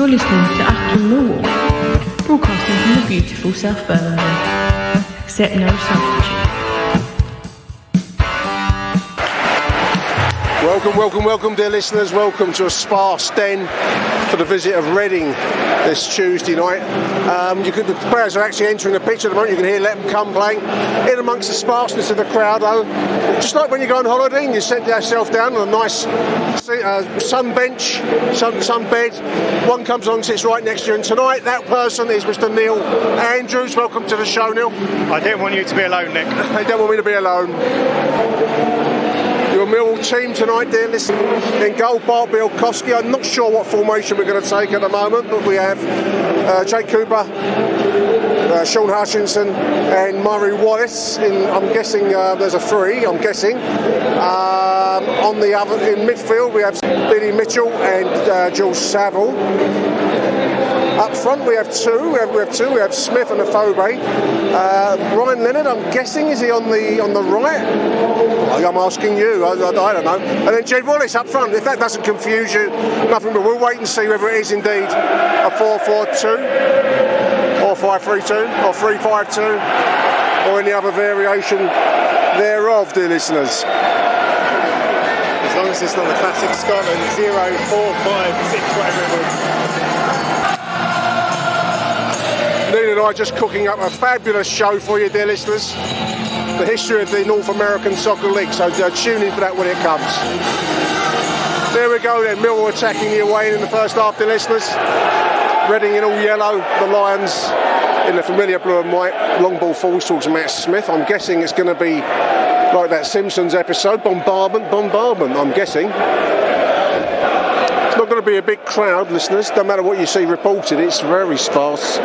You're listening to Achtung Millwall, broadcasting from the beautiful South Birmingham. Accept no substitute. Welcome, dear listeners. Welcome to a sparse den for the visit of Reading this Tuesday night. The players are actually entering the pitch at the moment. You can hear Let Them Come playing. In amongst the sparseness of the crowd, though, just like when you go on holiday and you set yourself down on a nice sun bench, sun bed, one comes along and sits right next to you. And tonight, that person is Mr. Neil Andrews. Welcome to the show, Neil. I didn't want you to be alone, Nick. I don't want me to be alone. Your Millwall team tonight, dear listeners. In goal, Bart Bielkowski. I'm not sure what formation we're going to take at the moment, but we have Jake Cooper, Sean Hutchinson and Murray Wallace. I'm guessing there's a three, I'm guessing. On the other, in midfield, we have Billy Mitchell and Jules Saville. Up front we have two. We have Smith and Afobe. Ryan Leonard, I'm guessing, is he on the right? I'm asking you. I don't know. And then Jed Wallace up front. If that doesn't confuse you, nothing. But we'll wait and see whether it is indeed a 4-4-2 or 5-3-2 or 3-5-2 or any other variation thereof, dear listeners. As long as it's not the classic Scotland 0-4-5-6, whatever it was. Neil and I just cooking up a fabulous show for you, dear listeners. The history of the North American Soccer League, so tune in for that when it comes. There we go then, Millwall attacking the away in the first half, dear listeners. Reading in all yellow, the Lions in the familiar blue and white. Long ball falls towards Matt Smith. I'm guessing it's going to be like that Simpsons episode, bombardment, I'm guessing. It's not going to be a big crowd, listeners. Don't matter what you see reported, it's very sparse.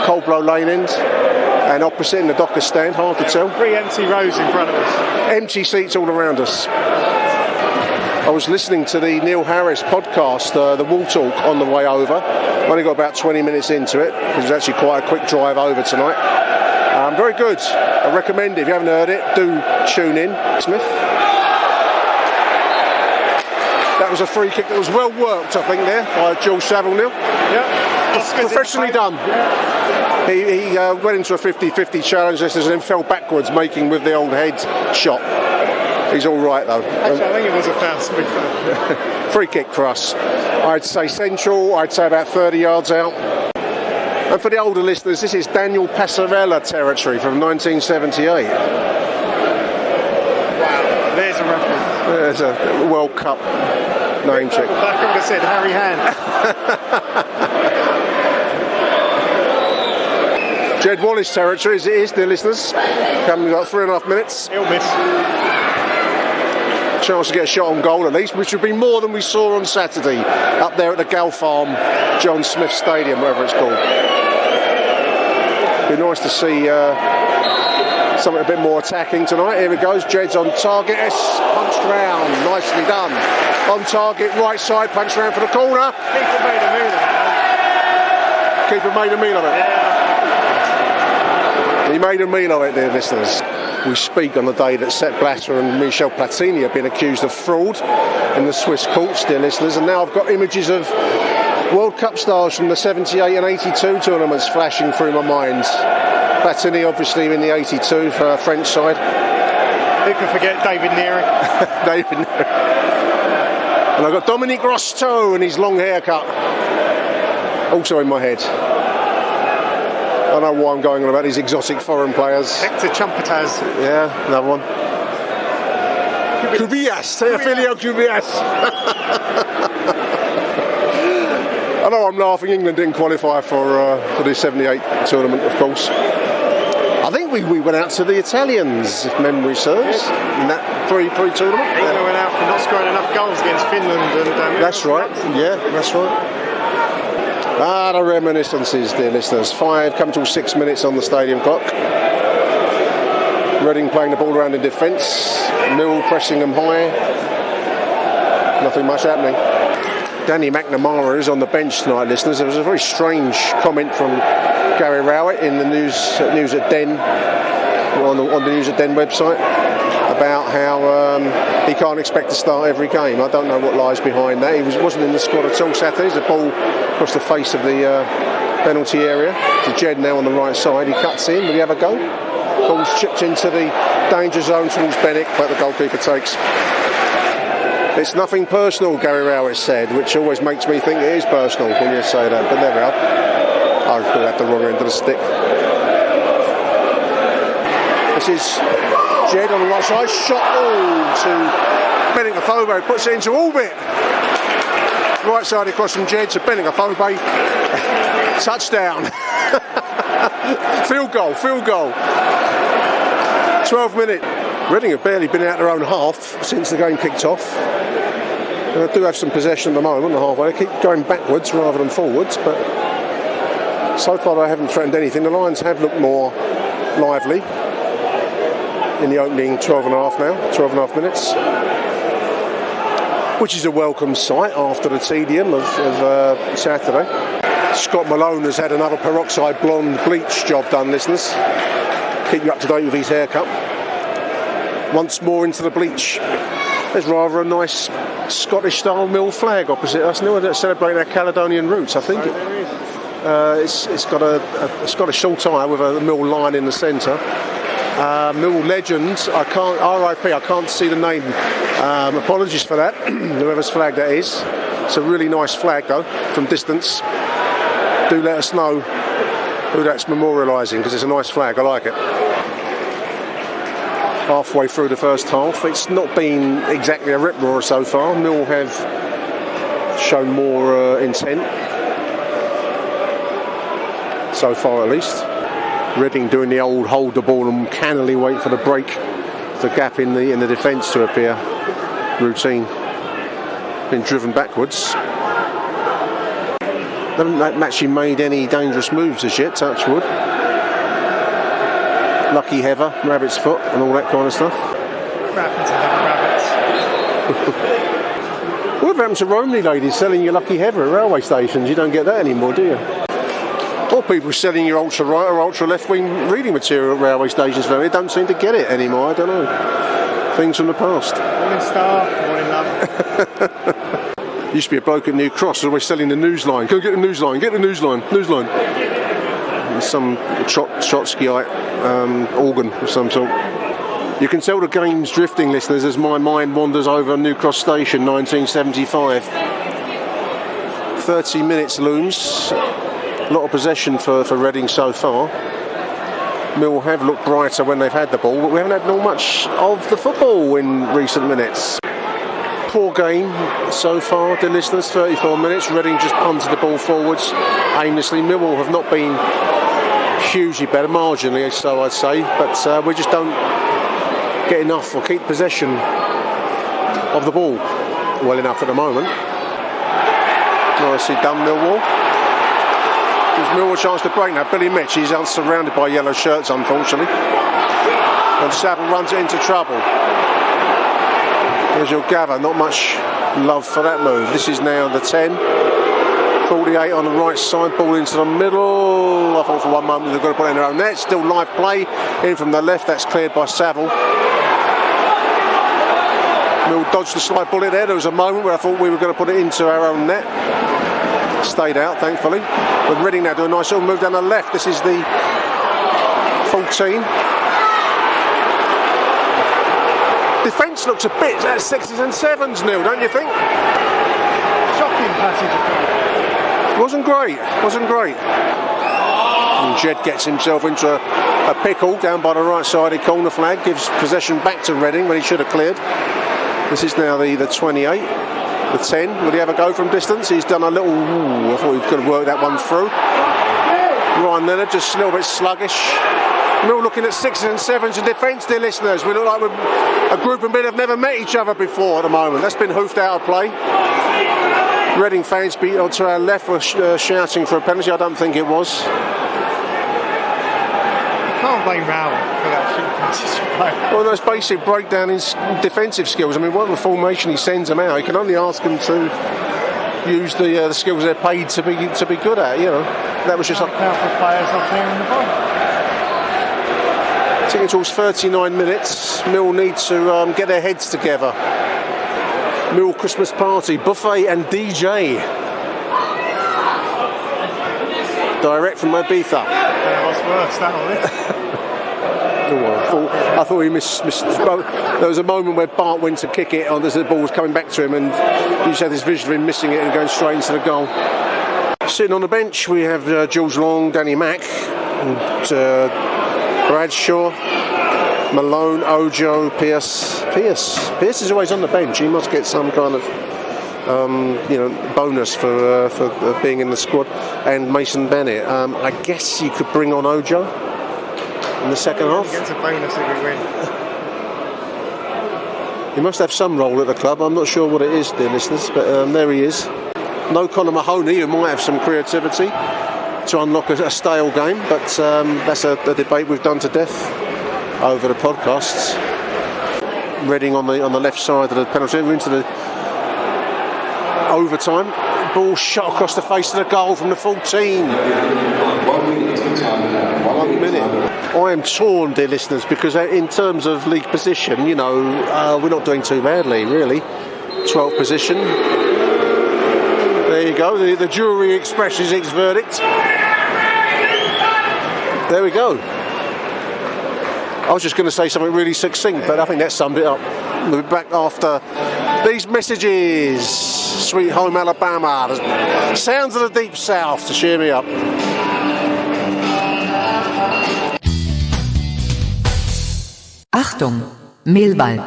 Coldblow Lane end and opposite in the Docker stand, hard to tell. 3 empty rows in front of us. Empty seats all around us. I was listening to the Neil Harris podcast, the Wall Talk, on the way over. Only got about 20 minutes into it. It was actually quite a quick drive over tonight. Very good. I recommend it. If you haven't heard it, do tune in. Smith. That was a free kick that was well worked, I think, there by Jules Saville, Neil. Yeah. Professionally done. He went into a 50-50 challenge and then fell backwards, making with the old head shot. He's all right, though. Actually, I think it was a foul, to be fair. Free kick for us. I'd say central, I'd say about 30 yards out. And for the older listeners, this is Daniel Passarella territory from 1978. Wow, there's a reference. There's a World Cup name check. Back would have said Harry Hand. Jed Wallace territory as it is, dear listeners. Coming about 3.5 minutes. He'll miss. Chance to get a shot on goal at least, which would be more than we saw on Saturday up there at the Gal Farm John Smith Stadium, whatever it's called. Be nice to see something a bit more attacking tonight. Here it goes. Jed's on target. It's punched round. Nicely done. On target, right side, punched round for the corner. Keeper made a meal of it. Keeper made a meal of it. Yeah. He made a meal of it, dear listeners. We speak on the day that Sepp Blatter and Michel Platini have been accused of fraud in the Swiss courts, dear listeners. And now I've got images of World Cup stars from the 78 and 82 tournaments flashing through my mind. Platini, obviously, in the 82 for our French side. Who can forget David Neary? David Neary. And I've got Dominique Rosteau and his long haircut. Also in my head. I know why I'm going on about these exotic foreign players. Hector Chumpataz. Yeah, another one. Cubillas, Teofilio Cubillas. I know I'm laughing. England didn't qualify for the 78 tournament, of course. I think we went out to the Italians, if memory serves, in that 3-3 tournament. England went out for not scoring enough goals against Finland. And that's right. Yeah, that's right. The reminiscences, dear listeners. 5 come till 6 minutes on the stadium clock. Reading playing the ball around in defence. Millwall pressing them high. Nothing much happening. Danny McNamara is on the bench tonight, listeners. There was a very strange comment from Gary Rowett in the News at Den, on the News at Den website, about how he can't expect to start every game. I don't know what lies behind that. He wasn't in the squad at all Saturday. There's a ball across the face of the penalty area. To Jed now on the right side. He cuts in. Will he have a go? Ball's chipped into the danger zone towards Bennett, but the goalkeeper takes. It's nothing personal, Gary Rowett said, which always makes me think it is personal when you say that. But there we are. I put it at the wrong end of the stick. This is Jed on the right side. Shot to Bennett Afobe, puts it into orbit. Right side across from Jed to Bennett Afobe. Touchdown. Field goal. 12 minutes. Reading have barely been out their own half since the game kicked off. They do have some possession at the moment, the halfway. They keep going backwards rather than forwards, but so far they haven't threatened anything. The Lions have looked more lively in the opening 12 and a half minutes, which is a welcome sight after the tedium of Saturday. Scott Malone has had another peroxide blonde bleach job done, listeners. Keep you up to date with his haircut. Once more into the bleach. There's rather a nice Scottish-style mill flag opposite us now, celebrating our Caledonian roots, I think. It's got a Scottish tall tie with a mill line in the centre. Mill legend, RIP, I can't see the name. Apologies for that, whoever's flag that is. It's a really nice flag though, from distance. Do let us know who that's memorialising, because it's a nice flag, I like it. Halfway through the first half, it's not been exactly a rip-roar so far. Mill have shown more intent, so far at least. Reading doing the old hold the ball and cannily wait for the break, the gap in the defence to appear routine. Been driven backwards. They haven't actually made any dangerous moves as yet, touch wood. Lucky heather, rabbit's foot and all that kind of stuff. Rabbits and rabbits. What happened to Romney ladies selling your lucky heather at railway stations? You don't get that anymore, do you? Or people selling your ultra-right or ultra-left-wing reading material at railway stations. They don't seem to get it anymore, I don't know. Things from the past. Morning Star, morning Love. Used to be a bloke at New Cross always selling the Newsline. Go get the Newsline, Newsline. Some Trotskyite organ of some sort. You can tell the game's drifting, listeners, as my mind wanders over New Cross Station, 1975. 30 minutes looms. A lot of possession for Reading so far. Mill have looked brighter when they've had the ball, but we haven't had much of the football in recent minutes. Poor game so far, dear listeners. 34 minutes. Reading just punted the ball forwards aimlessly. Millwall have not been hugely better, marginally so I'd say, but we just don't get enough or keep possession of the ball well enough at the moment. Nicely done, Millwall. Gives Millwall a chance to break now. Billy Mitch, he's surrounded by yellow shirts, unfortunately. And Saville runs it into trouble. There's your gather, not much love for that move. This is now the 10. 48 on the right side, ball into the middle. I thought for one moment they've got to put it in their own net. Still live play in from the left, that's cleared by Saville. Mill dodged the slide bullet there. There was a moment where I thought we were going to put it into our own net. Stayed out, thankfully. But Reading now do a nice little move down the left. This is the 14. Defence looks a bit at 6s and 7s, Neil, don't you think? Shocking passage of play. Wasn't great. And Jed gets himself into a pickle down by the right sided corner flag, gives possession back to Reading when he should have cleared. This is now the 28, the 10. Will he ever go from distance? He's done a little. I thought he was going to work that one through. Ryan Leonard just a little bit sluggish. We're all looking at 6s and 7s in defence, dear listeners. We look like we're a group of men have never met each other before at the moment. That's been hoofed out of play. Reading fans to our left were shouting for a penalty. I don't think it was. You can't blame Rowell for that shooting position play. Well, that's basic breakdown in defensive skills. I mean, whatever formation he sends them out, you can only ask them to use the skills they're paid to be good at. You know, that was just powerful players not clearing the ball. Ticking towards 39 minutes. Mill need to get their heads together. Mill Christmas party, buffet and DJ. Direct from Ibiza. What's worse, that or this? I thought he missed. There was a moment where Bart went to kick it, and the ball was coming back to him, and you just had this vision of him missing it and going straight into the goal. Sitting on the bench, we have George Long, Danny Mack, and Bradshaw, Malone, Ojo, Pierce. Pierce is always on the bench. He must get some kind of bonus for being in the squad. And Mason Bennett. I guess you could bring on Ojo in the second half. He gets a bonus if we win. He must have some role at the club. I'm not sure what it is, dear listeners, but there he is. No Conor Mahoney, who might have some creativity to unlock a stale game, but that's a debate we've done to death over the podcasts. Reading on the left side of the penalty, we're into the overtime. Ball shot across the face of the goal from the 14. 1 minute. I am torn, dear listeners, because in terms of league position, we're not doing too badly, really. 12th position. There you go. The jury expresses its verdict. There we go. I was just going to say something really succinct, but I think that summed it up. We'll be back after these messages. Sweet home Alabama. The sounds of the deep south to cheer me up. Achtung, Millwall.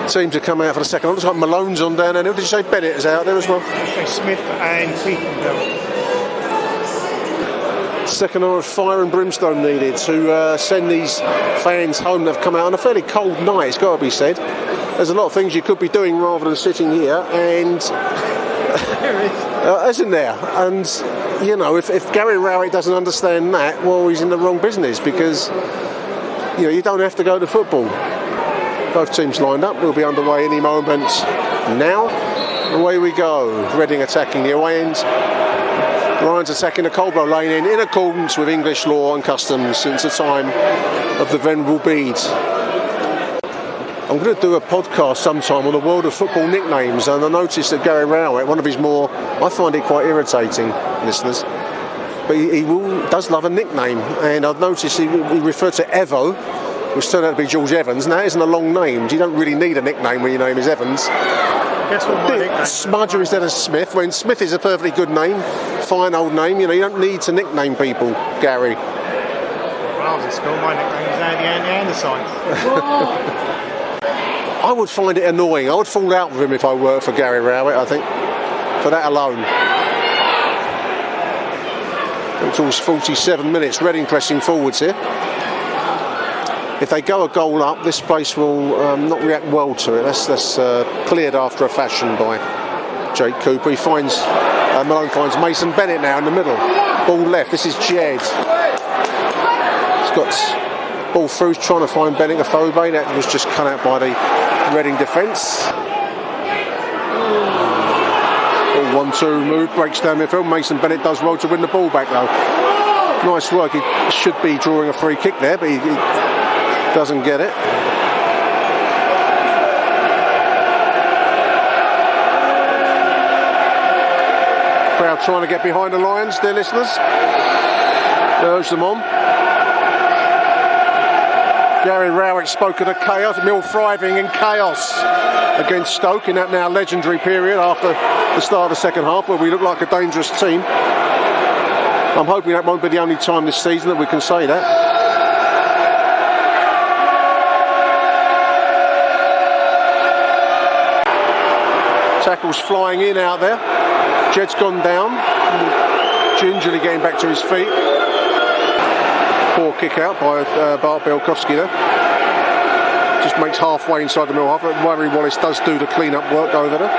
Team to come out for the second. It looks like Malone's on down there. Did you say Bennett is out there as well? Smith and Cleveland. Second hour of fire and brimstone needed to send these fans home that have come out on a fairly cold night, it's got to be said. There's a lot of things you could be doing rather than sitting here, and isn't there? And if Gary Rowett doesn't understand that, well, he's in the wrong business, because you don't have to go to football. Both teams lined up. We'll be underway any moment now. Away we go. Reading attacking the away end. Lions attacking the Coldborough lane in accordance with English law and customs since the time of the Venerable Bede. I'm going to do a podcast sometime on the world of football nicknames, and I noticed that Gary Rowett, one of his more, I find it quite irritating, listeners, but he does love a nickname, and I've noticed he referred to Evo, which turned out to be George Evans. Now, that isn't a long name. You don't really need a nickname when your name is Evans. Guess what my nickname is? Smudger instead of Smith, when Smith is a perfectly good name, fine old name. You don't need to nickname people, Gary. When I was at school, my nickname was Andy Anderson. I would find it annoying. I would fall out with him if I worked for Gary Rowett, I think, for that alone. It was 47 minutes, Reading pressing forwards here. If they go a goal up, this place will not react well to it. That's cleared after a fashion by Jake Cooper. He finds, Malone finds Mason Bennett now in the middle. Ball left, this is Jed. He's got ball through, trying to find Bennett Afobe. That was just cut out by the Reading defence. 1-2 move, breaks down midfield. Mason Bennett does well to win the ball back though. Nice work. He should be drawing a free kick there, but he doesn't get it. Crowd trying to get behind the Lions, dear listeners. Urge them on. Gary Rowett spoke of the chaos, Mill thriving in chaos against Stoke in that now legendary period after the start of the second half, where we look like a dangerous team. I'm hoping that won't be the only time this season that we can say that. Tackles flying in out there. Jed's gone down, gingerly getting back to his feet. Poor kick out by Bart Bielkowski there. Just makes halfway inside the middle half. Murray Wallace does do the clean-up work over there.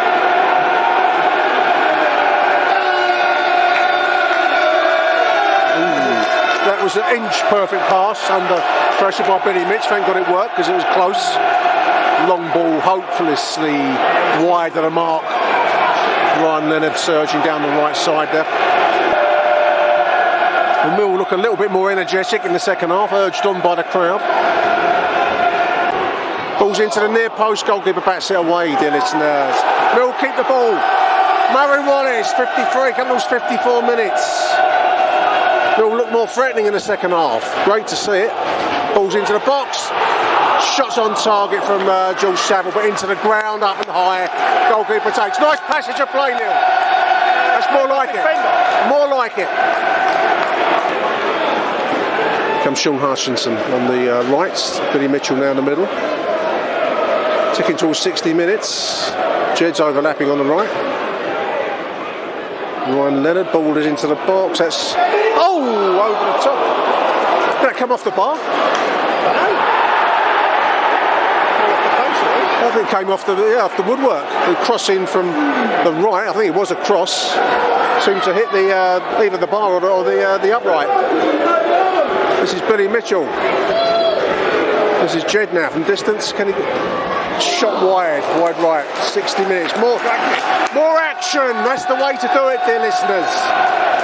That was an inch-perfect pass under pressure by Billy Mitch. Thank God it worked, because it was close. Long ball, hopelessly wide of the mark. Ryan Leonard surging down the right side there. The Mill look a little bit more energetic in the second half, urged on by the crowd. Ball's into the near post, goalkeeper bats it away, dear listeners. Mill keep the ball. Murray Wallace, 53, comes 54 minutes. Mill look more threatening in the second half. Great to see it. Ball's into the box. Shots on target from George Saville, but into the ground, up and high. Goalkeeper takes. Nice passage of play, Neil. That's more like it. More like it. Comes Sean Hutchinson on the right. Billy Mitchell now in the middle. Ticking towards 60 minutes. Jed's overlapping on the right. Ryan Leonard, ball is into the box. That's over the top. Did that come off the bar? I think it came off the woodwork. The cross in from the right. I think it was a cross. Seemed to hit the either the bar or the upright. This is Billy Mitchell. This is Jed now from distance. Can he shot wide right? 60 minutes. More action. That's the way to do it, dear listeners.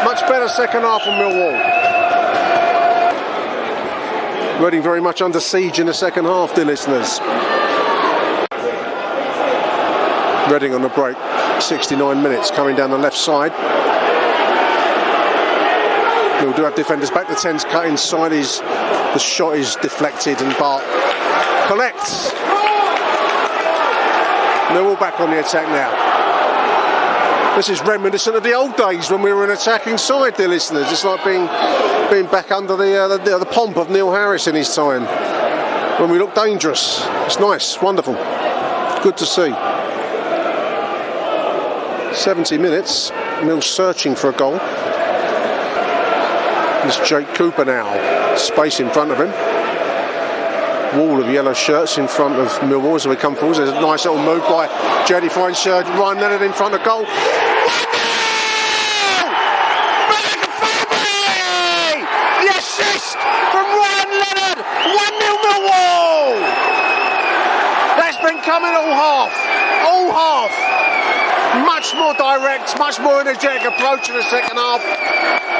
Much better second half from Millwall. Reading very much under siege in the second half, dear listeners. Reading on the break, 69 minutes, coming down the left side. We'll do have defenders back. The 10's cut inside. The shot is deflected and Bart collects. They're all back on the attack now. This is reminiscent of the old days when we were an attacking side, dear listeners. It's like being back under the pomp of Neil Harris in his time, when we looked dangerous. It's nice, wonderful, good to see. 70 minutes, Mill searching for a goal. There's Jake Cooper now, space in front of him. Wall of yellow shirts in front of Millwall as we come forward. There's a nice little move by Jody finds Ryan Leonard in front of goal. The assist from Ryan Leonard. 1-0 Millwall. That's been coming all half. Much more direct, much more energetic approach in the second half.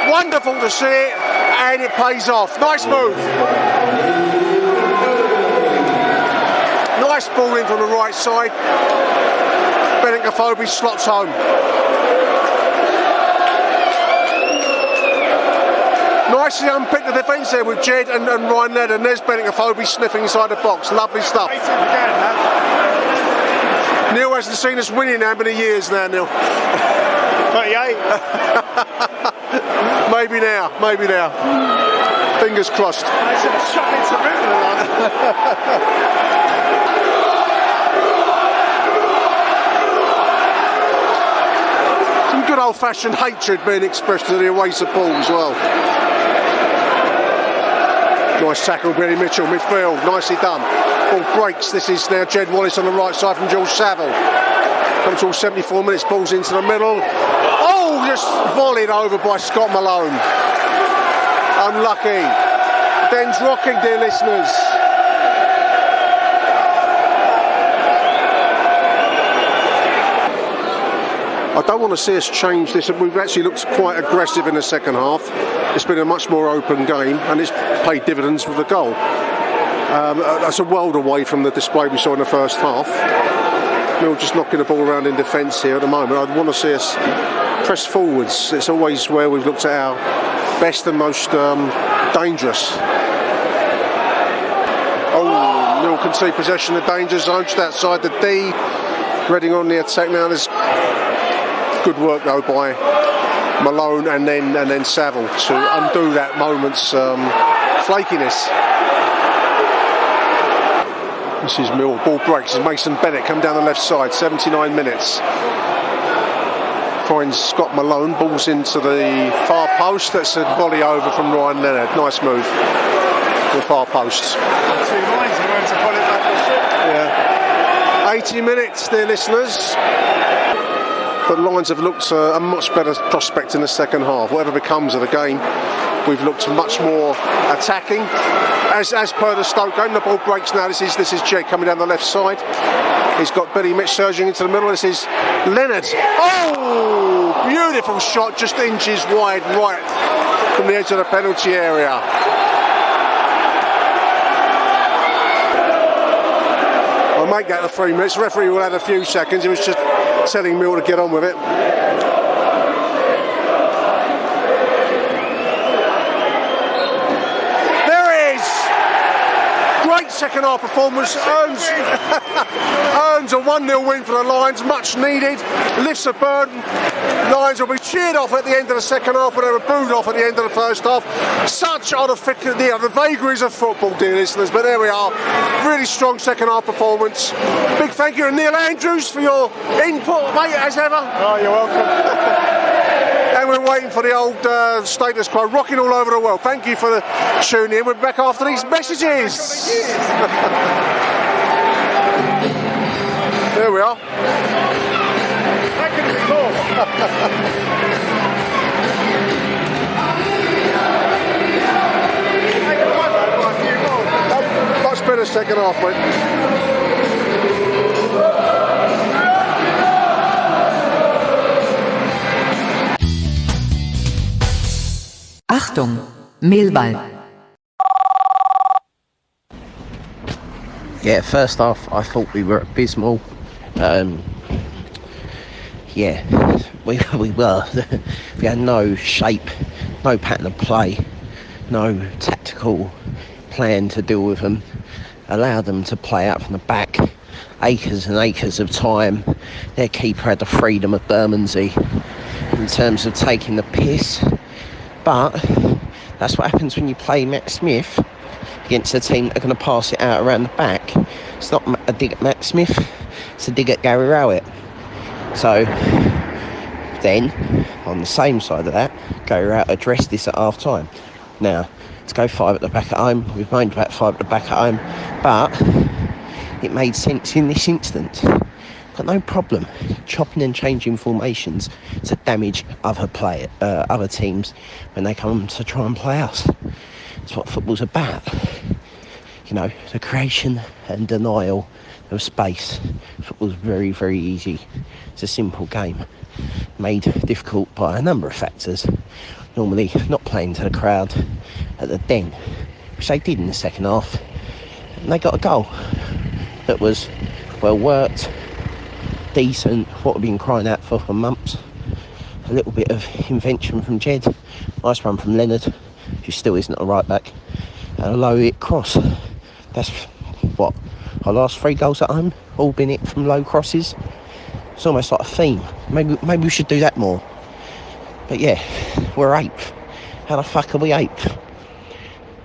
Wonderful to see it, and it pays off. Nice move. Nice ball in from the right side. Bennett slots home. Nicely unpicked the defence there with Jed and Ryan Leonard, and there's Bennett sniffing inside the box. Lovely stuff. Neil hasn't seen us winning how many years now, Neil? 38. Maybe now. Fingers crossed. Some good old-fashioned hatred being expressed to the away support as well. Nice tackle, Billy Mitchell, midfield, nicely done. Ball breaks. This is now Jed Wallace on the right side from George Saville. Comes to 74 minutes, balls into the middle. Oh, just volleyed over by Scott Malone. Unlucky. Ben's rocking, dear listeners. I don't want to see us change this. We've actually looked quite aggressive in the second half. It's been a much more open game, and it's paid dividends with the goal. That's a world away from the display we saw in the first half. We're just knocking the ball around in defence here at the moment. I'd want to see us press forwards. It's always where we've looked at our best and most dangerous. Oh, Mill can see possession of danger zone just outside the D. Reading on the attack now. There's good work though by Malone and then Saville to undo that moment's flakiness. This is Mill, ball breaks as Mason Bennett come down the left side, 79 minutes. Finds Scott Malone, balls into the far post. That's a volley over from Ryan Leonard. Nice move to the far post. 2 lines, he went to volley back. Yeah. 80 minutes, dear listeners. But Lions have looked a much better prospect in the second half. Whatever becomes of the game, we've looked much more attacking. As per the Stoke game, the ball breaks now. This is Jed coming down the left side. He's got Billy Mitch surging into the middle. This is Leonard. Oh, beautiful shot, just inches wide right. from the edge of the penalty area. I'll make that the 3 minutes. The referee will add a few seconds. He was just telling Mill to get on with it. Second half performance earns a 1-0 win for the Lions, much needed, lifts the burden. Lions will be cheered off at the end of the second half when they were booed off at the end of the first half. Such are the vagaries of football, dear listeners, but there we are. Really strong second half performance. Big thank you to Neil Andrews for your input, mate, as ever. Oh, you're welcome. And we're waiting for the old status quo, rocking all over the world. Thank you for tuning in. We're back after these messages. There we are. That could be more. Much better second half, mate. Achtung, Millwall. Yeah, first half I thought we were abysmal. We were. We had no shape, no pattern of play, no tactical plan to deal with them. Allowed them to play out from the back, acres and acres of time. Their keeper had the freedom of Bermondsey in terms of taking the piss. But that's what happens when you play Matt Smith against a team that are going to pass it out around the back. It's not a dig at Matt Smith, it's a dig at Gary Rowett. So then, on the same side of that, Gary Rowett addressed this at half time. Now, to go 5 at the back at home, we've moaned about 5 at the back at home, but it made sense in this instance. Got no problem chopping and changing formations to damage other teams when they come to try and play us. That's what football's about. You know, the creation and denial of space. Football's very, very easy. It's a simple game, made difficult by a number of factors. Normally not playing to the crowd at the Den, which they did in the second half, and they got a goal that was well worked, decent, what we've been crying out for months. A little bit of invention from Jed, nice run from Leonard, who still isn't a right back, and a low hit cross. That's what our last 3 goals at home, all been hit from low crosses. It's almost like a theme. Maybe we should do that more. But yeah, we're 8th. How the fuck are we 8th?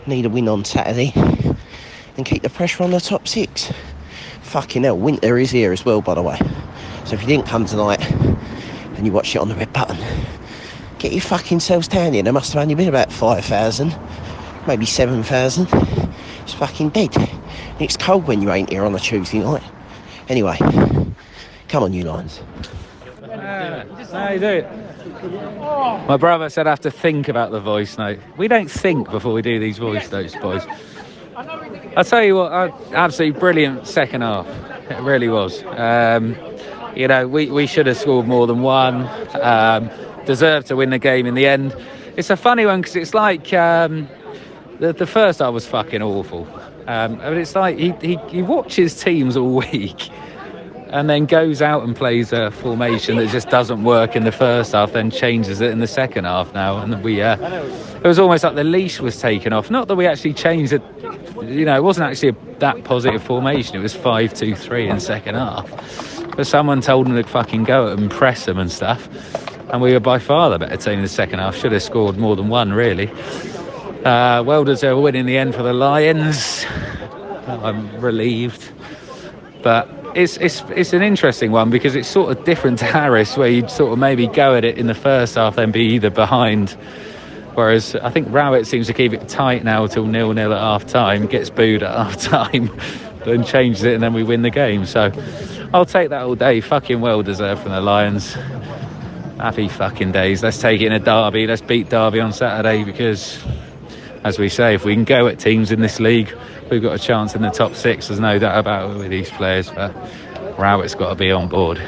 Need a win on Saturday and keep the pressure on the top 6. Fucking hell, winter is here as well, by the way. So if you didn't come tonight and you watched it on the red button, get your fucking selves down here. There must have only been about 5,000, maybe 7,000. It's fucking dead. And it's cold when you ain't here on a Tuesday night. Anyway, come on, you Lions. How you doing? My brother said I have to think about the voice note. We don't think before we do these voice notes, boys. I'll tell you what, absolutely brilliant second half. It really was. You know, we should have scored more than one. Deserved to win the game in the end. It's a funny one because it's like the first half was fucking awful. But it's like he watches teams all week and then goes out and plays a formation that just doesn't work in the first half, then changes it in the second half now. And it was almost like the leash was taken off. Not that we actually changed it, you know, it wasn't actually that positive formation. It was 5-2-3 in the second half. But someone told them to fucking go and press them and stuff. And we were by far the better team in the second half. Should have scored more than one, really. Well deserved win in the end for the Lions. I'm relieved. But it's an interesting one because it's sort of different to Harris, where you'd sort of maybe go at it in the first half, then be either behind. Whereas I think Rowett seems to keep it tight now till 0-0 at half time, gets booed at half time, then changes it, and then we win the game. So I'll take that all day. Fucking well deserved from the Lions. Happy fucking days. Let's take it in a derby. Let's beat Derby on Saturday because, as we say, if we can go at teams in this league, we've got a chance in the top 6. There's no doubt about it with these players, but Rowett's got to be on board.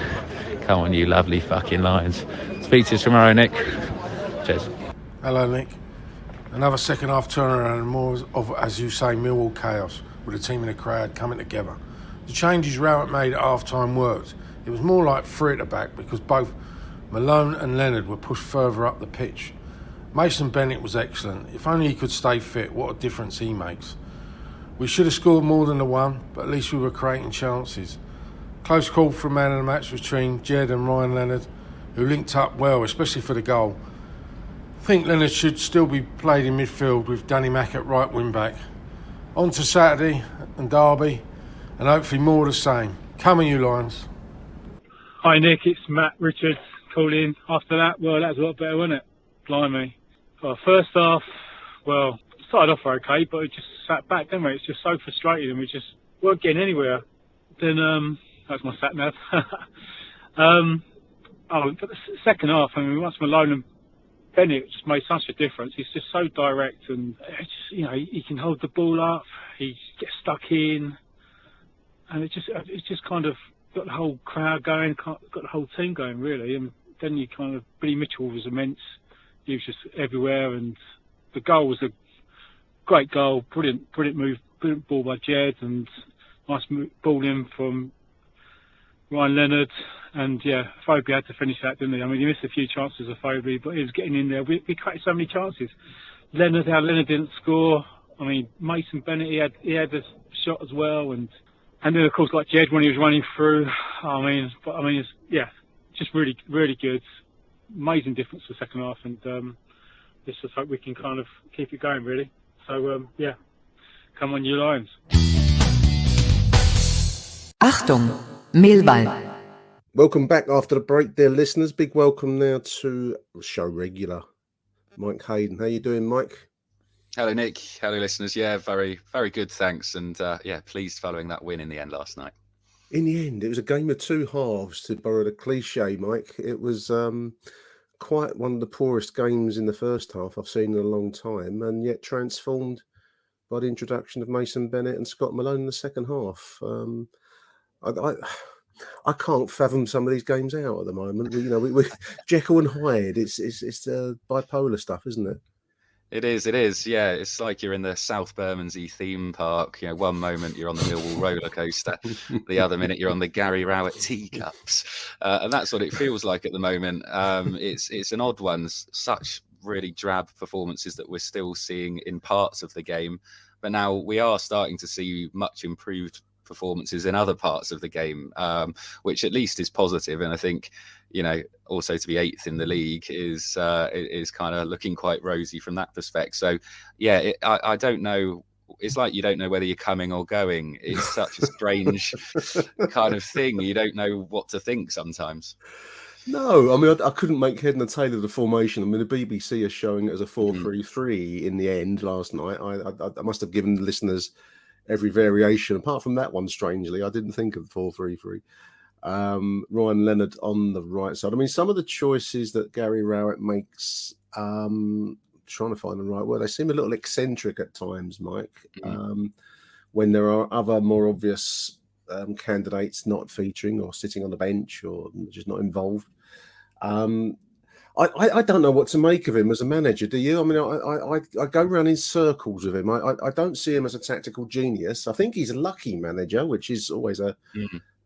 Come on, you lovely fucking Lions. Speak to you tomorrow, Nick. Cheers. Hello, Nick. Another second half turnaround and more of, as you say, Millwall chaos with the team and the crowd coming together. The changes Rowett made at half-time worked. It was more like three at the back because both Malone and Leonard were pushed further up the pitch. Mason Bennett was excellent. If only he could stay fit, what a difference he makes. We should have scored more than the one, but at least we were creating chances. Close call for man of the match between Jed and Ryan Leonard, who linked up well, especially for the goal. I think Leonard should still be played in midfield with Danny Mack at right wing back. On to Saturday and Derby, and hopefully more of the same. Come on, you Lions. Hi Nick, it's Matt Richards calling. After that, well, that was a lot better, wasn't it? Blimey. Well, first half, well, started off okay, but it just sat back, didn't we? It's just so frustrating and we just weren't getting anywhere. Then, that's my sat nav. But the second half, I mean, once Malone and Bennett just made such a difference. He's just so direct and, it's just, you know, he can hold the ball up, he gets stuck in, and it's just kind of got the whole crowd going, got the whole team going, really. And then you kind of, Billy Mitchell was immense. He was just everywhere, and the goal was a great goal, brilliant move, brilliant ball by Jed, and nice ball in from Ryan Leonard, and yeah, Phobie had to finish that, didn't he? I mean, he missed a few chances of Phobie, but he was getting in there. We created so many chances. Leonard didn't score. I mean, Mason Bennett, he had a shot as well, and then of course like Jed when he was running through. It's, yeah, just really, really good. Amazing difference for the second half, and let's just hope we can kind of keep it going, really. So yeah, come on, you Lions. Achtung, Millwall. Welcome back after the break, dear listeners. Big welcome now to show regular Mike Hayden. How you doing, Mike? Hello, Nick. Hello, listeners. Yeah, very, very good, thanks. And yeah, pleased following that win in the end last night. In the end, it was a game of two halves, to borrow the cliche, Mike. It was quite one of the poorest games in the first half I've seen in a long time, and yet transformed by the introduction of Mason Bennett and Scott Malone in the second half. I can't fathom some of these games out at the moment. We Jekyll and Hyde. It's bipolar stuff, isn't it? It is. Yeah, it's like you're in the South Bermondsey theme park. You know, one moment you're on the Millwall roller coaster, the other minute you're on the Gary Rowett teacups, and that's what it feels like at the moment. It's an odd one. Such really drab performances that we're still seeing in parts of the game, but now we are starting to see much improved performances in other parts of the game, which at least is positive. And I think, you know, also to be 8th in the league is kind of looking quite rosy from that perspective. So yeah, I don't know. It's like you don't know whether you're coming or going. It's such a strange kind of thing. You don't know what to think sometimes. No, I mean, I couldn't make head and tail of the formation. I mean, the BBC are showing it as a 4-3-3 in the end last night. I must have given the listeners every variation. Apart from that one, strangely, I didn't think of 4-3-3. Ryan Leonard on the right side. I mean, some of the choices that Gary Rowett makes, trying to find the right word, they seem a little eccentric at times, Mike, when there are other more obvious candidates not featuring or sitting on the bench or just not involved. I don't know what to make of him as a manager. Do you? I mean, I go around in circles with him. I don't see him as a tactical genius. I think he's a lucky manager, which is always a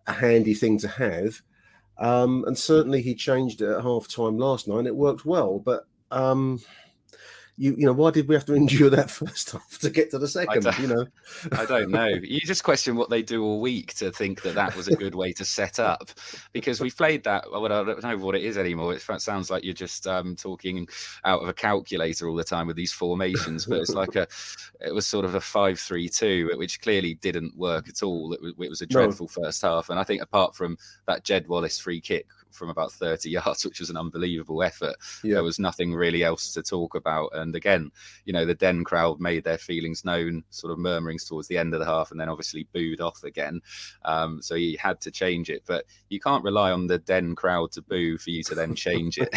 handy thing to have. And certainly he changed it at half-time last night and it worked well. But, you know, why did we have to endure that first half to get to the second, I don't know. You just question what they do all week to think that was a good way to set up, because we've played that. Well, I don't know what it is anymore. It sounds like you're just talking out of a calculator all the time with these formations, but it's like it was sort of a 5-3-2, which clearly didn't work at all. It was a dreadful first half. And I think apart from that Jed Wallace free kick from about 30 yards, which was an unbelievable effort, there was nothing really else to talk about. And again, you know, the Den crowd made their feelings known, sort of murmurings towards the end of the half, and then obviously booed off again. So he had to change it, but you can't rely on the Den crowd to boo for you to then change it.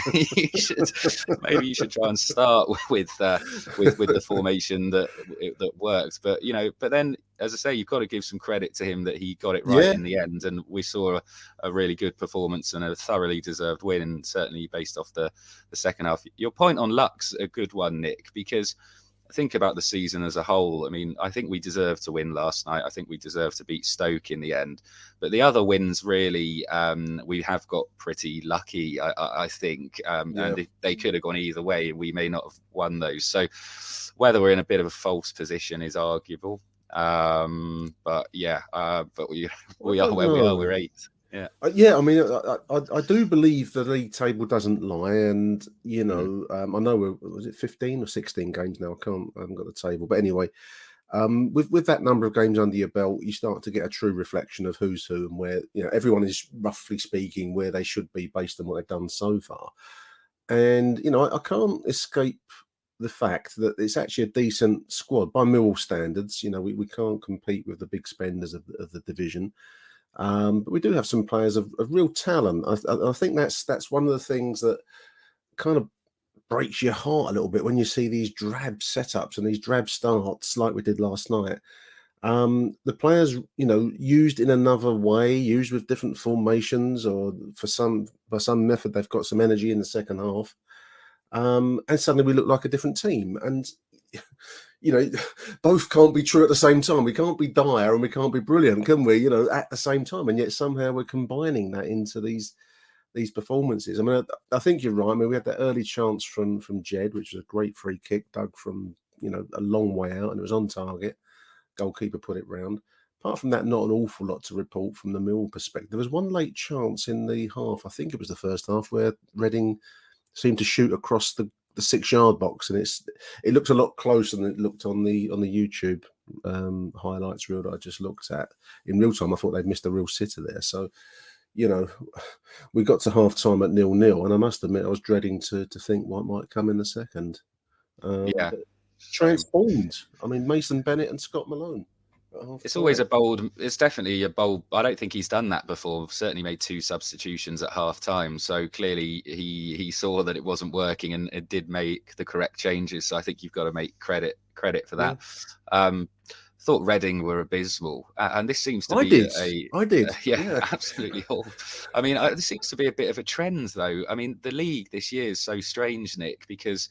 Maybe you should try and start with the formation that works. But you know, but then, as I say, you've got to give some credit to him that he got it right in the end, and we saw a really good performance and a thoroughly deserved win, certainly based off the second half. Your point on Luck's a good one, Nick, because think about the season as a whole, I mean, I think we deserved to win last night. I think we deserved to beat Stoke in the end. But the other wins, really, we have got pretty lucky, I think. And they could have gone either way. We may not have won those. So whether we're in a bit of a false position is arguable. But we are where we are. We're 8th. Yeah. I mean, I do believe the league table doesn't lie, and I know was it 15 or 16 games now? I haven't got the table, but anyway, with that number of games under your belt, you start to get a true reflection of who's who and where everyone is, roughly speaking, where they should be based on what they've done so far. And I can't escape the fact that it's actually a decent squad by Millwall standards. We can't compete with the big spenders of the division. But we do have some players of real talent. I think that's one of the things that kind of breaks your heart a little bit when you see these drab setups and these drab starts like we did last night. The players, used in another way, used with different formations, or by some method, they've got some energy in the second half. And suddenly we look like a different team. And both can't be true at the same time. We can't be dire and we can't be brilliant, can we? At the same time, and yet somehow we're combining that into these performances. I mean, I think you're right. I mean, we had that early chance from Jed, which was a great free kick, dug from a long way out, and it was on target. Goalkeeper put it round. Apart from that, not an awful lot to report from the Mill perspective. There was one late chance in the half. I think it was the first half where Reading seemed to shoot across the 6-yard box, and it looks a lot closer than it looked on the YouTube highlights reel that I just looked at in real time. I thought they'd missed a real sitter there. So, we got to half time at 0-0, and I must admit I was dreading to think what might come in the second. Transformed. I mean, Mason Bennett and Scott Malone. It's definitely a bold. I don't think he's done that before. Certainly made 2 substitutions at half time. So clearly he saw that it wasn't working and it did make the correct changes. So I think you've got to make credit for that. Thought Reading were abysmal, and this seems to be I did. Absolutely awful. I mean, this seems to be a bit of a trend, though. I mean, the league this year is so strange, Nick, because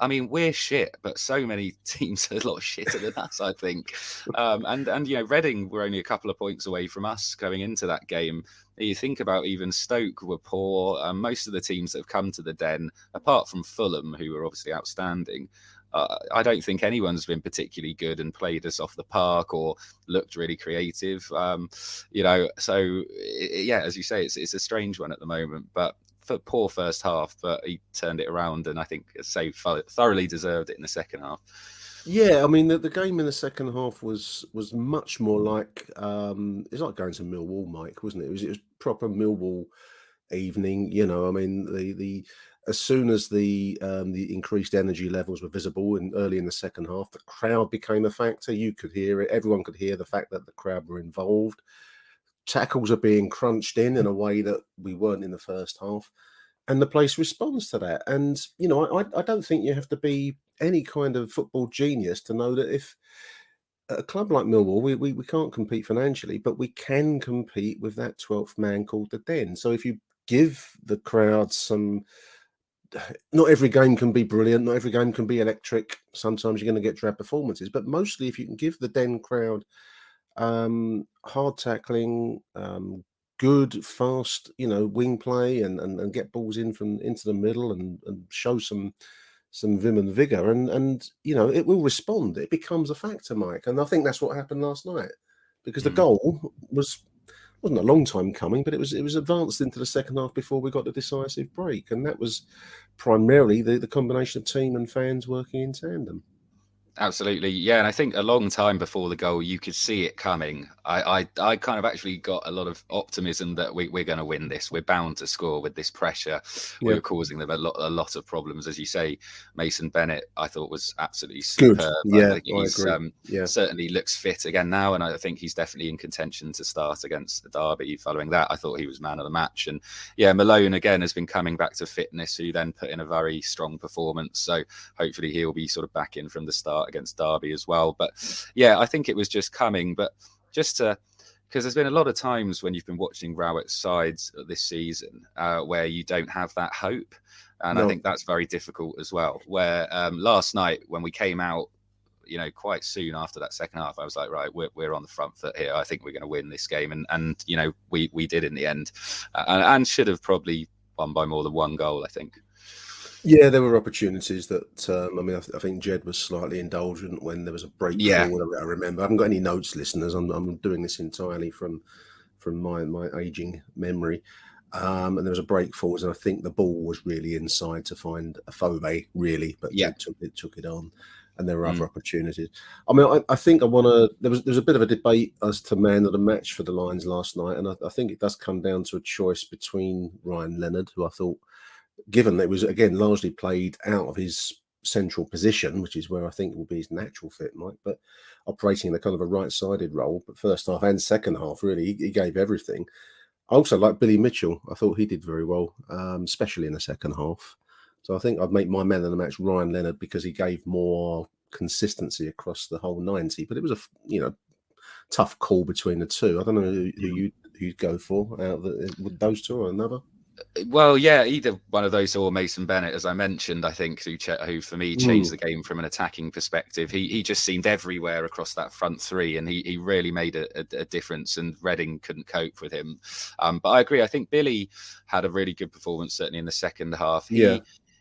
I mean, we're shit, but so many teams are a lot shitter than us, I think. And Reading were only a couple of points away from us going into that game. You think about even Stoke were poor. Most of the teams that have come to the Den, apart from Fulham, who were obviously outstanding, I don't think anyone's been particularly good and played us off the park or looked really creative. As you say, it's a strange one at the moment, but poor first half, but he turned it around, and I think thoroughly deserved it in the second half. Yeah, I mean the game in the second half was much more like it's like going to Millwall, Mike, wasn't it? It was proper Millwall evening. I mean the as soon as the increased energy levels were visible early in the second half, the crowd became a factor. You could hear it. Everyone could hear the fact that the crowd were involved. Tackles are being crunched in a way that we weren't in the first half, and the place responds to that. And I don't think you have to be any kind of football genius to know that if a club like Millwall, we can't compete financially, but we can compete with that 12th man called the Den. So if you give the crowd some, not every game can be brilliant, not every game can be electric. Sometimes you're going to get drab performances, but mostly if you can give the Den crowd hard tackling, good, fast, wing play, and get balls into the middle and show some vim and vigor, and it will respond. It becomes a factor, Mike, and I think that's what happened last night, because the goal wasn't a long time coming, but it was advanced into the second half before we got the decisive break, and that was primarily the combination of team and fans working in tandem. Absolutely, yeah, and I think a long time before the goal, you could see it coming. I kind of actually got a lot of optimism that we're going to win this. We're bound to score with this pressure. We were causing them a lot of problems, as you say. Mason Bennett, I thought, was absolutely superb. Yeah, I agree. He's certainly looks fit again now, and I think he's definitely in contention to start against the Derby. Following that, I thought he was man of the match, and Malone again has been coming back to fitness. Who then put in a very strong performance. So hopefully he'll be sort of back in from the start against Derby as well. But I think it was just coming, but just to, because there's been a lot of times when you've been watching Rowett's sides this season where you don't have that hope, and I think that's very difficult as well, where last night when we came out quite soon after that second half, I was like, right, we're on the front foot here. I think we're going to win this game, and we did in the end, and should have probably won by more than one goal, I think. Yeah, there were opportunities that I think Jed was slightly indulgent when there was a break forward. I remember. I haven't got any notes, listeners. I'm doing this entirely from my aging memory. And there was a break forwards, and I think the ball was really inside to find a Phobe, really, but Jed took it on, and there were other opportunities. I mean, I think I want to. There was a bit of a debate as to man of the match for the Lions last night, and I think it does come down to a choice between Ryan Leonard, who I thought, given that it was again largely played out of his central position, which is where I think will be his natural fit, Mike, but operating in a kind of a right-sided role. But first half and second half, really, he gave everything. I also like Billy Mitchell. I thought he did very well, especially in the second half. So I think I'd make my man of the match Ryan Leonard because he gave more consistency across the whole 90. But it was a tough call between the two. I don't know who you'd go for out of those two or another. Well, yeah, either one of those or Mason Bennett, as I mentioned, I think, who for me changed the game from an attacking perspective. He just seemed everywhere across that front three, and he really made a difference, and Reading couldn't cope with him. But I agree. I think Billy had a really good performance, certainly in the second half.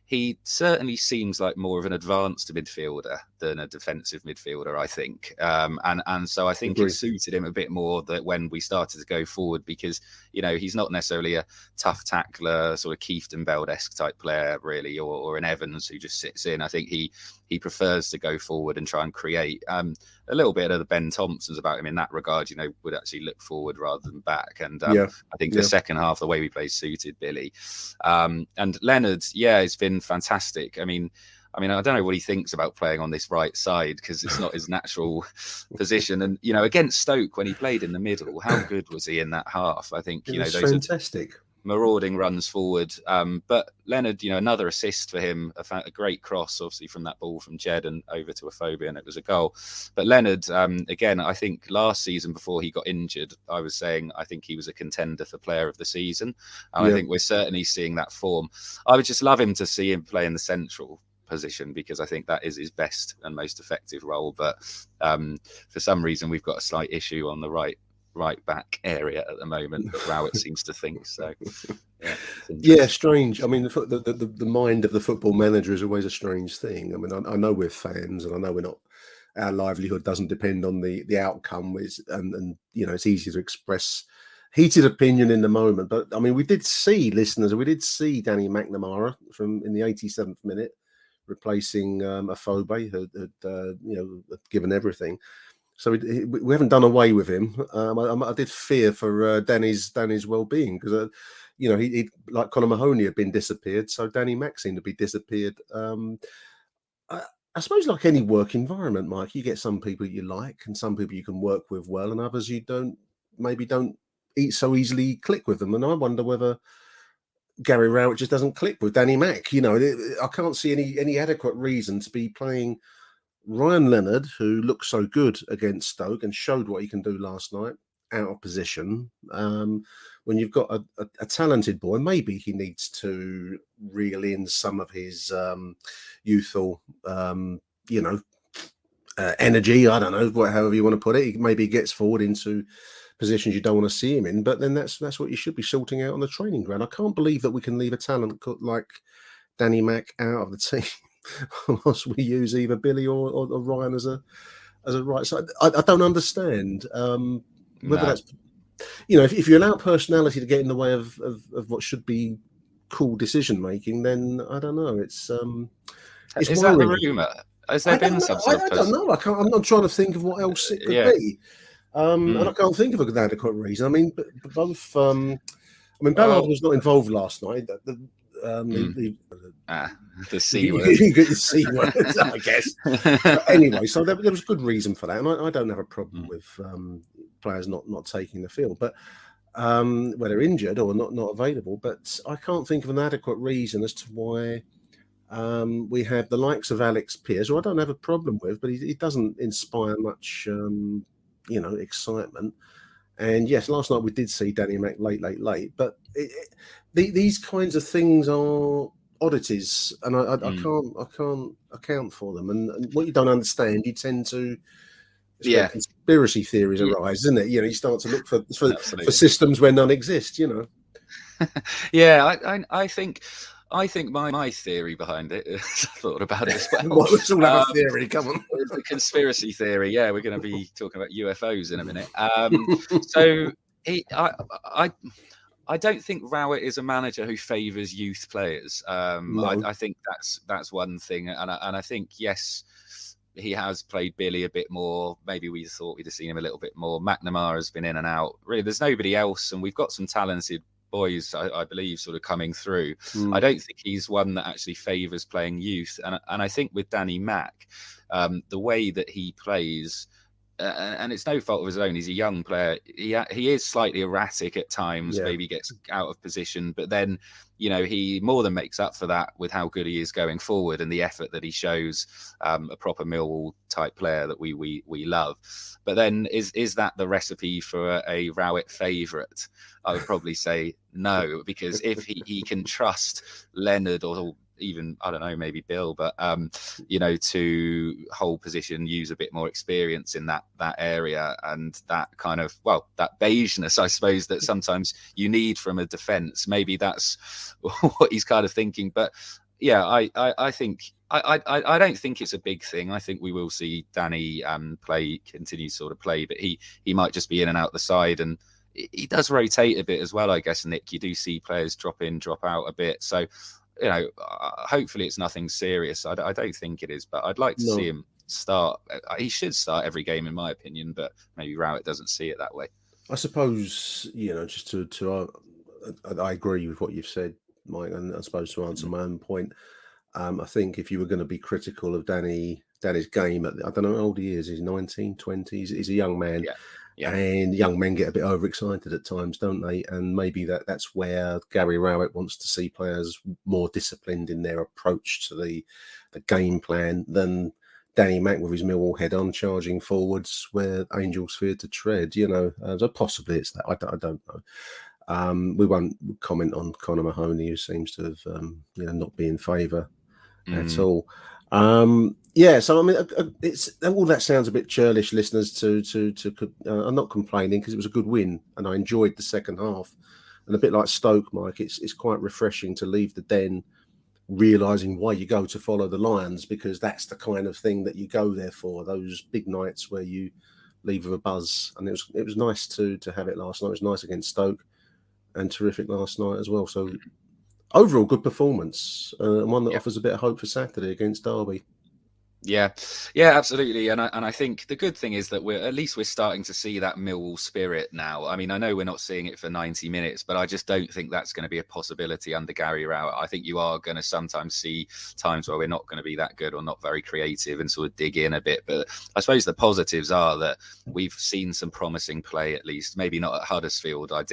He certainly seems like more of an advanced midfielder than a defensive midfielder, I think. And so I think it suited him a bit more that when we started to go forward, because, he's not necessarily a tough tackler, sort of Keith Beld-esque type player, really, or an Evans who just sits in. I think he prefers to go forward and try and create a little bit of the Ben Thompsons about him in that regard, would actually look forward rather than back. And I think the second half, the way we played suited Billy. And Leonard, it's been fantastic. I mean, I don't know what he thinks about playing on this right side because it's not his natural position. And, against Stoke, when he played in the middle, how good was he in that half? I think, those fantastic. Marauding runs forward. But Leonard, another assist for him, a great cross, obviously, from that ball from Jed and over to Aphobia, and it was a goal. But Leonard, again, I think last season before he got injured, I was saying I think he was a contender for player of the season. And I think we're certainly seeing that form. I would just love him to see him play in the central position because I think that is his best and most effective role. But for some reason, we've got a slight issue on the right back area at the moment that Rowett seems to think so. Strange. I mean, the mind of the football manager is always a strange thing. I mean, I know we're fans, and I know we're not. Our livelihood doesn't depend on the outcome, and it's easy to express heated opinion in the moment. But I mean, we did see Danny McNamara in the 87th minute replacing Aphobia, who had given everything. So we haven't done away with him. I did fear for Danny's well-being because, he like Conor Mahoney had been disappeared, so Danny Mack seemed to be disappeared. I suppose like any work environment, Mike, you get some people you like and some people you can work with well, and others you don't so easily click with them. And I wonder whether Gary Rowett just doesn't click with Danny Mack. I can't see any adequate reason to be playing Ryan Leonard, who looked so good against Stoke and showed what he can do last night, out of position. When you've got a talented boy, maybe he needs to reel in some of his youthful, energy. I don't know, however you want to put it. Maybe he gets forward into positions you don't want to see him in, but then that's what you should be sorting out on the training ground. I can't believe that we can leave a talent like Danny Mack out of the team. Unless we use either Billy or Ryan as a right side. I don't understand whether that's if you allow personality to get in the way of what should be cool decision making, then I don't know. It's is that the rumour? Has there been some sort of I don't know. I'm not trying to think of what else it could be. And I can't think of an adequate reason. I mean, both. Ballard was not involved last night. The C word. You get the C word, I guess. But anyway, so there was good reason for that, and I don't have a problem with players not taking the field, but whether injured or not available. But I can't think of an adequate reason as to why we have the likes of Alex Pearce, who I don't have a problem with, but he doesn't inspire much, excitement. And yes, last night we did see Danny Mack late, but these kinds of things are oddities, and I can't account for them. And what you don't understand, you tend to. It's where conspiracy theories arise, isn't it? You start to look for systems where none exist. Yeah, I think my theory behind it is I thought about it as well. Well, let's all have a theory. Come on, it's a conspiracy theory. Yeah, we're going to be talking about UFOs in a minute. So I don't think Rowett is a manager who favours youth players. No. I think that's one thing, and I think yes, he has played Billy a bit more. Maybe we thought we'd have seen him a little bit more. McNamara has been in and out. Really, there's nobody else, and we've got some talented boys, I believe, sort of coming through. I don't think he's one that actually favours playing youth, and I think with Danny Mack, the way that he plays. And it's no fault of his own. He's a young player. He is slightly erratic at times. Maybe gets out of position, but then he more than makes up for that with how good he is going forward and the effort that he shows. A proper Millwall type player that we love. But then is that the recipe for a Rowett favourite? I would probably say no, because if he can trust Leonard or even, I don't know, maybe Bill, but to hold position, use a bit more experience in that area, and that kind of that beigeness, I suppose, that sometimes you need from a defence. Maybe that's what he's kind of thinking. But yeah, I think I don't think it's a big thing. I think we will see Danny continue sort of play, but he might just be in and out the side, and he does rotate a bit as well, I guess, Nick. You do see players drop in, drop out a bit, so hopefully it's nothing serious. I don't think it is, but I'd like to see him start. He should start every game, in my opinion, but maybe Rowett doesn't see it that way. I suppose, just to I agree with what you've said, Mike, and I suppose to answer my own point, I think if you were going to be critical of Danny's game, I don't know how old he is. He's 19, 20. He's a young man. Yeah. And young men get a bit overexcited at times, don't they? And maybe that's where Gary Rowett wants to see players more disciplined in their approach to the game plan than Danny Mack with his Millwall head on, charging forwards where Angels feared to tread. So possibly it's that. I don't know. We won't comment on Conor Mahoney, who seems to have not be in favour at all. So I mean, it's all that sounds a bit churlish, listeners. I'm not complaining, because it was a good win and I enjoyed the second half. And a bit like Stoke, Mike, it's quite refreshing to leave the Den realising why you go to follow the Lions, because that's the kind of thing that you go there for. Those big nights where you leave with a buzz, and it was nice to have it last night. It was nice against Stoke, and terrific last night as well. So overall, good performance, and one that offers a bit of hope for Saturday against Derby. Yeah, absolutely. And I think the good thing is that we're starting to see that Millwall spirit now. I mean, I know we're not seeing it for 90 minutes, but I just don't think that's going to be a possibility under Gary Rowett. I think you are going to sometimes see times where we're not going to be that good or not very creative and sort of dig in a bit. But I suppose the positives are that we've seen some promising play, at least. Maybe not at Huddersfield. I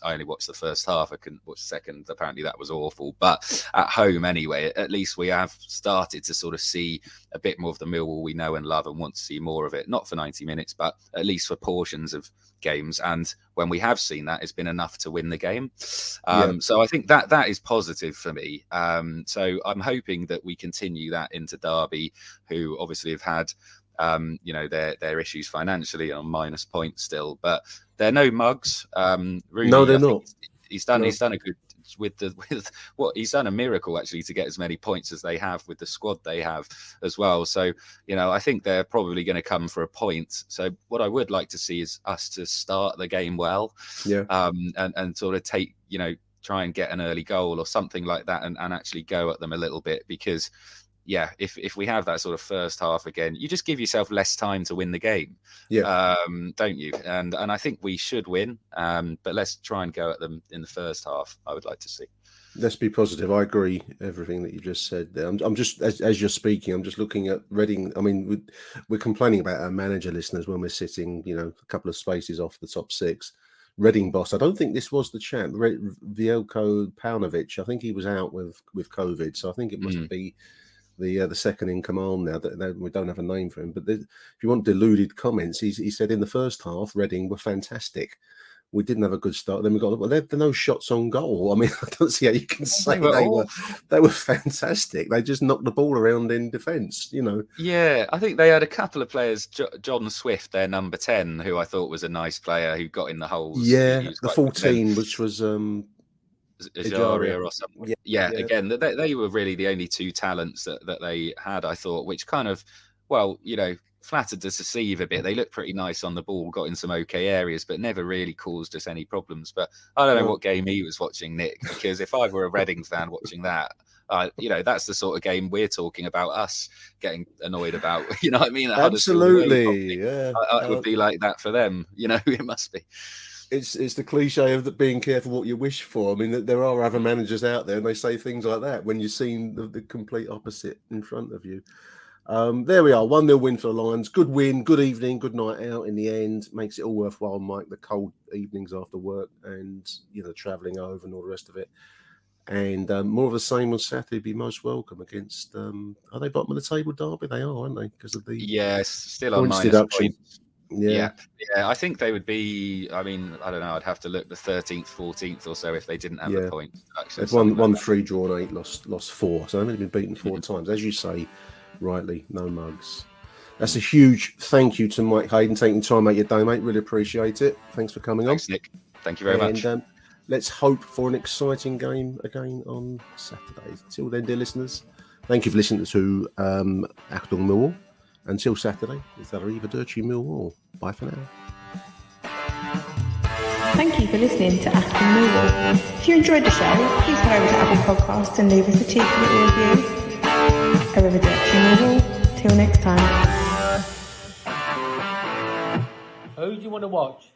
only watched the first half. I couldn't watch the second. Apparently that was awful. But at home anyway, at least we have started to sort of see a bit more of the Millwall we know and love and want to see more of it. Not for 90 minutes, but at least for portions of games. And when we have seen that, it's been enough to win the game. So I think that is positive for me. So I'm hoping that we continue that into Derby, who obviously have had their issues financially on minus points still, but they're no mugs. Rooney, no, they're not. He's done a good he's done a miracle actually to get as many points as they have with the squad they have as well. So I think they're probably going to come for a point. So what I would like to see is us to start the game well, and sort of try and get an early goal or something like that, and actually go at them a little bit, because if we have that sort of first half again, you just give yourself less time to win the game, don't you? And I think we should win, but let's try and go at them in the first half. I would like to see. Let's be positive. I agree everything that you just said there. I'm just as you're speaking, I'm just looking at Reading. I mean, we're complaining about our manager, listeners, when we're sitting, a couple of spaces off the top six. Reading boss, I don't think this was the champ, Veljko Paunovic. I think he was out with COVID, so I think it must be the second in command now. That we don't have a name for him, but if you want deluded comments, he said in the first half Reading were fantastic, we didn't have a good start. Then we got, well, there are no shots on goal. I mean, I don't see how you can say they were fantastic. They just knocked the ball around in defence, you know. Yeah, I think they had a couple of players, John Swift, their number 10, who I thought was a nice player who got in the holes. Yeah, the 14, which was Ajaria or something. Yeah, again, they were really the only two talents that they had, I thought, which kind of, well, you know, flattered us to deceive a bit. They looked pretty nice on the ball, got in some okay areas, but never really caused us any problems. But I don't know what game he was watching, Nick, because if I were a Reading fan watching that, you know, that's the sort of game we're talking about, us getting annoyed about. You know what I mean? Absolutely, yeah. It would be like that for them. You know, it must be. It's the cliche of being careful what you wish for. I mean, there are other managers out there, and they say things like that when you're seeing the complete opposite in front of you. There we are, 1-0 win for the Lions. Good win, good evening, good night out in the end. Makes it all worthwhile, Mike, the cold evenings after work and, you know, travelling over and all the rest of it. And more of the same on Saturday. Be most welcome against, are they bottom of the table, Derby? They are, aren't they? Because of the still on minus deduction. Points. Yeah, I think they would be, I mean, I don't know, I'd have to look the 13th, 14th or so if they didn't have the point deduction. They've won 3, drawn 8, lost 4. So they've only been beaten 4 times. As you say, rightly, no mugs. That's a huge thank you to Mike Hayden taking time out your day, mate. Really appreciate it. Thanks for coming on. Thanks, Nick. Thank you very much. Let's hope for an exciting game again on Saturday. Until then, dear listeners, thank you for listening to Achtung Millwall. Until Saturday, it's Arrivederci Millwall. Bye for now. Thank you for listening to Achtung Millwall. If you enjoyed the show, please head over to Apple Podcasts and leave us a cheeky little review. Arrivederci Millwall. Till next time. Who do you want to watch?